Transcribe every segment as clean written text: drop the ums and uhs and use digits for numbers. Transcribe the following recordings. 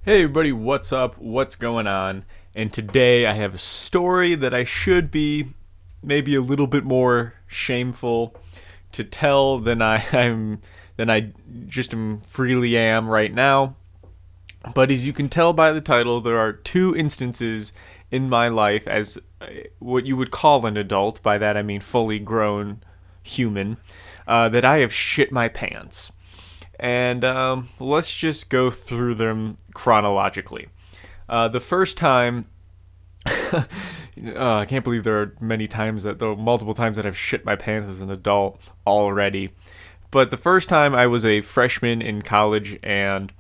Hey everybody, what's up? What's going on? And today I have a story that I should be maybe a little bit more shameful to tell than I just am freely am right now. But as you can tell by the title, there are two instances in my life as what you would call an adult. By that I mean fully grown human, that I have shit my pants. And let's just go through them chronologically. The first time, I can't believe there are multiple times that I've shit my pants as an adult already. But the first time I was a freshman in college, and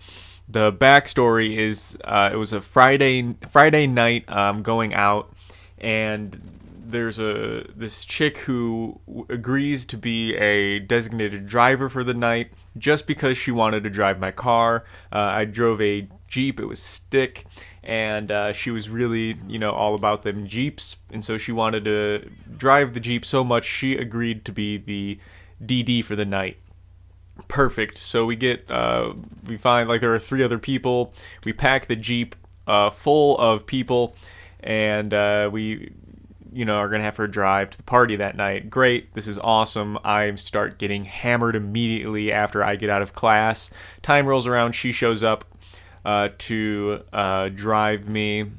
the backstory is it was a Friday night going out, and there's this chick who agrees to be a designated driver for the night just because she wanted to drive my car. I drove a Jeep. It was stick, and she was really, all about them Jeeps, and so she wanted to drive the Jeep so much she agreed to be the DD for the night. Perfect. So we find like there are three other people. We pack the Jeep full of people, and we are gonna have her drive to the party that night. Great, this is awesome. I start getting hammered immediately after I get out of class. Time rolls around, she shows up to drive me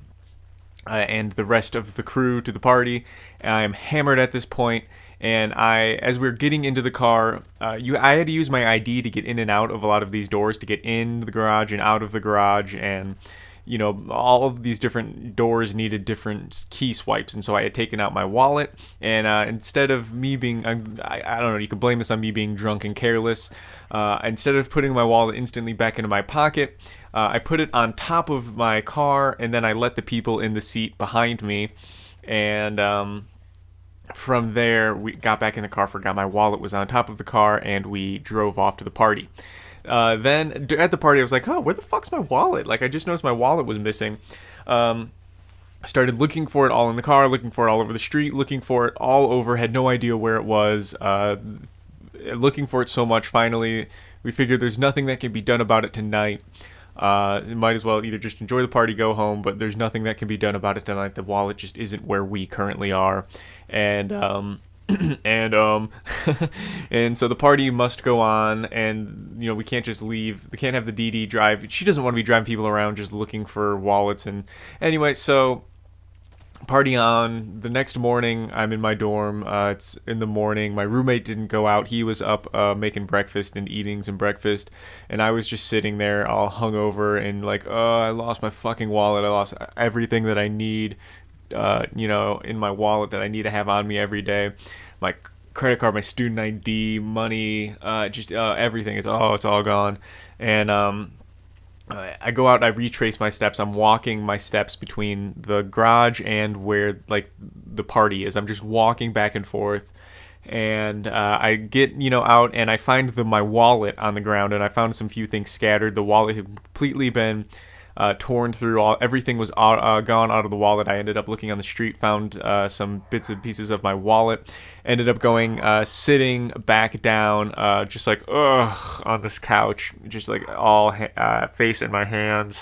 and the rest of the crew to the party. I am hammered at this point, and as we're getting into the car, I had to use my ID to get in and out of a lot of these doors, to get in the garage and out of the garage, and all of these different doors needed different key swipes, and so I had taken out my wallet, and instead of me being, I don't know, you could blame this on me being drunk and careless. Instead of putting my wallet instantly back into my pocket, I put it on top of my car, and then I let the people in the seat behind me, and from there we got back in the car, forgot my wallet was on top of the car, and we drove off to the party. Then at the party, I was like, "Oh, where the fuck's my wallet?" Like, I just noticed my wallet was missing. I started looking for it all in the car, looking for it all over the street, looking for it all over. Had no idea where it was. Looking for it so much. Finally, we figured there's nothing that can be done about it tonight. Might as well either just enjoy the party, go home. But there's nothing that can be done about it tonight. The wallet just isn't where we currently are, and and and so the party must go on, and we can't just leave. They can't have the DD drive. She doesn't want to be driving people around just looking for wallets. And anyway, so party on. The next morning, I'm in my dorm. It's in the morning. My roommate didn't go out. He was up making breakfast and eating some breakfast, and I was just sitting there all hungover and like, oh, I lost my fucking wallet. I lost everything that I need, in my wallet that I need to have on me every day. My credit card, my student ID, money, just everything. It's all gone. And I go out and I retrace my steps. I'm walking my steps between the garage and where like the party is. I'm just walking back and forth, and I get out, and I find my wallet on the ground, and I found some few things scattered. The wallet had completely been torn through. Everything was gone out of the wallet. I ended up looking on the street, found some bits and pieces of my wallet, ended up going sitting back down, just like on this couch, just like all face in my hands,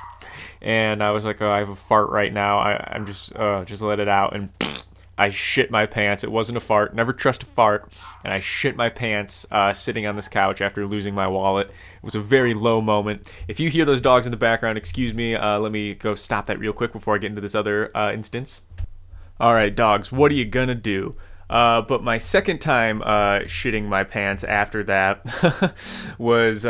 and I was like, oh, I have a fart right now. I'm just let it out, and I shit my pants. It wasn't a fart. Never trust a fart. And I shit my pants sitting on this couch after losing my wallet. It was a very low moment. If you hear those dogs in the background, excuse me. Let me go stop that real quick before I get into this other instance. All right, dogs, what are you gonna do? But my second time shitting my pants after that was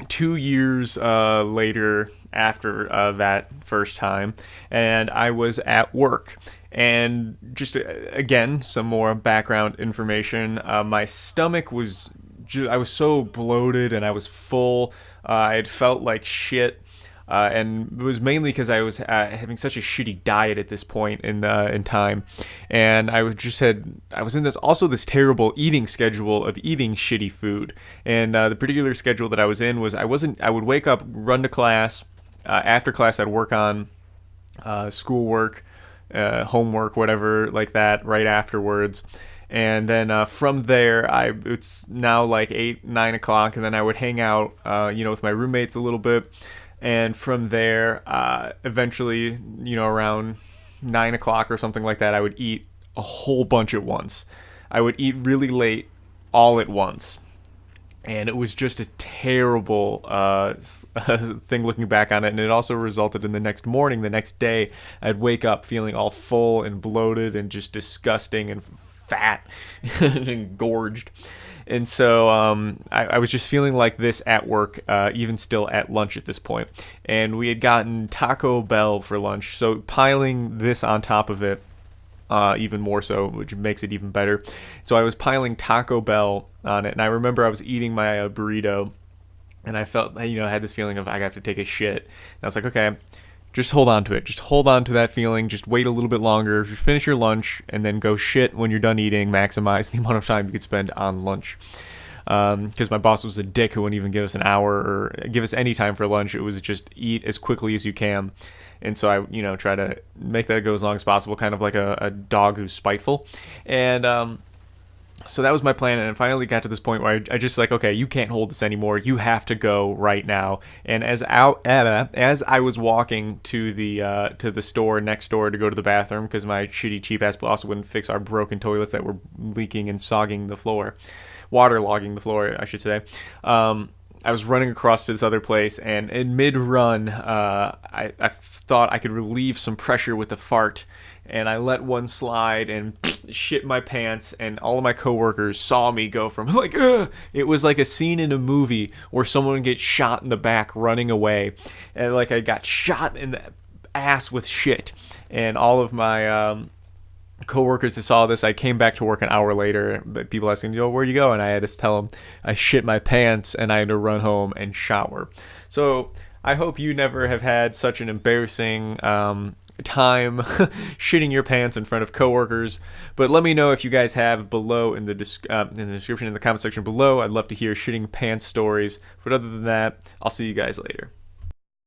2 years later after that first time, and I was at work. And just again, some more background information. My stomach was, I was so bloated and I was full. I had felt like shit. And it was mainly because I was having such a shitty diet at this point in time, and I was in this terrible eating schedule of eating shitty food. And the particular schedule that I was in was I would wake up, run to class. After class, I'd work on schoolwork, homework, whatever like that, right afterwards. And then from there, it's now like 8, 9 o'clock, and then I would hang out, with my roommates a little bit. And from there, eventually, around 9 o'clock or something like that, I would eat a whole bunch at once. I would eat really late, all at once. And it was just a terrible thing looking back on it. And it also resulted in the next morning, the next day, I'd wake up feeling all full and bloated and just disgusting and fat and gorged. And so I was just feeling like this at work, even still at lunch at this point. And we had gotten Taco Bell for lunch. So piling this on top of it, even more so, which makes it even better. So I was piling Taco Bell on it, and I remember I was eating my burrito, and I felt, I had this feeling of I have to take a shit. And I was like, okay, just hold on to it. Just hold on to that feeling. Just wait a little bit longer. Just finish your lunch, and then go shit when you're done eating. Maximize the amount of time you could spend on lunch. Because my boss was a dick who wouldn't even give us an hour or give us any time for lunch. It was just eat as quickly as you can. And so I, try to make that go as long as possible, kind of like a dog who's spiteful. And so that was my plan, and I finally got to this point where I just like, okay, you can't hold this anymore. You have to go right now. And as I was walking to the store next door to go to the bathroom, because my shitty cheap ass boss wouldn't fix our broken toilets that were leaking and sogging the floor, waterlogging the floor, I should say. I was running across to this other place, and in mid-run, I thought I could relieve some pressure with a fart, and I let one slide and shit my pants, and all of my coworkers saw me go from like, ugh! It was like a scene in a movie where someone gets shot in the back running away, and like I got shot in the ass with shit, and all of my coworkers that saw this, I came back to work an hour later, but people asking, where'd you go? And I had to tell them I shit my pants and I had to run home and shower. So I hope you never have had such an embarrassing time shitting your pants in front of coworkers. But let me know if you guys have below in the description, in the comment section below. I'd love to hear shitting pants stories. But other than that, I'll see you guys later.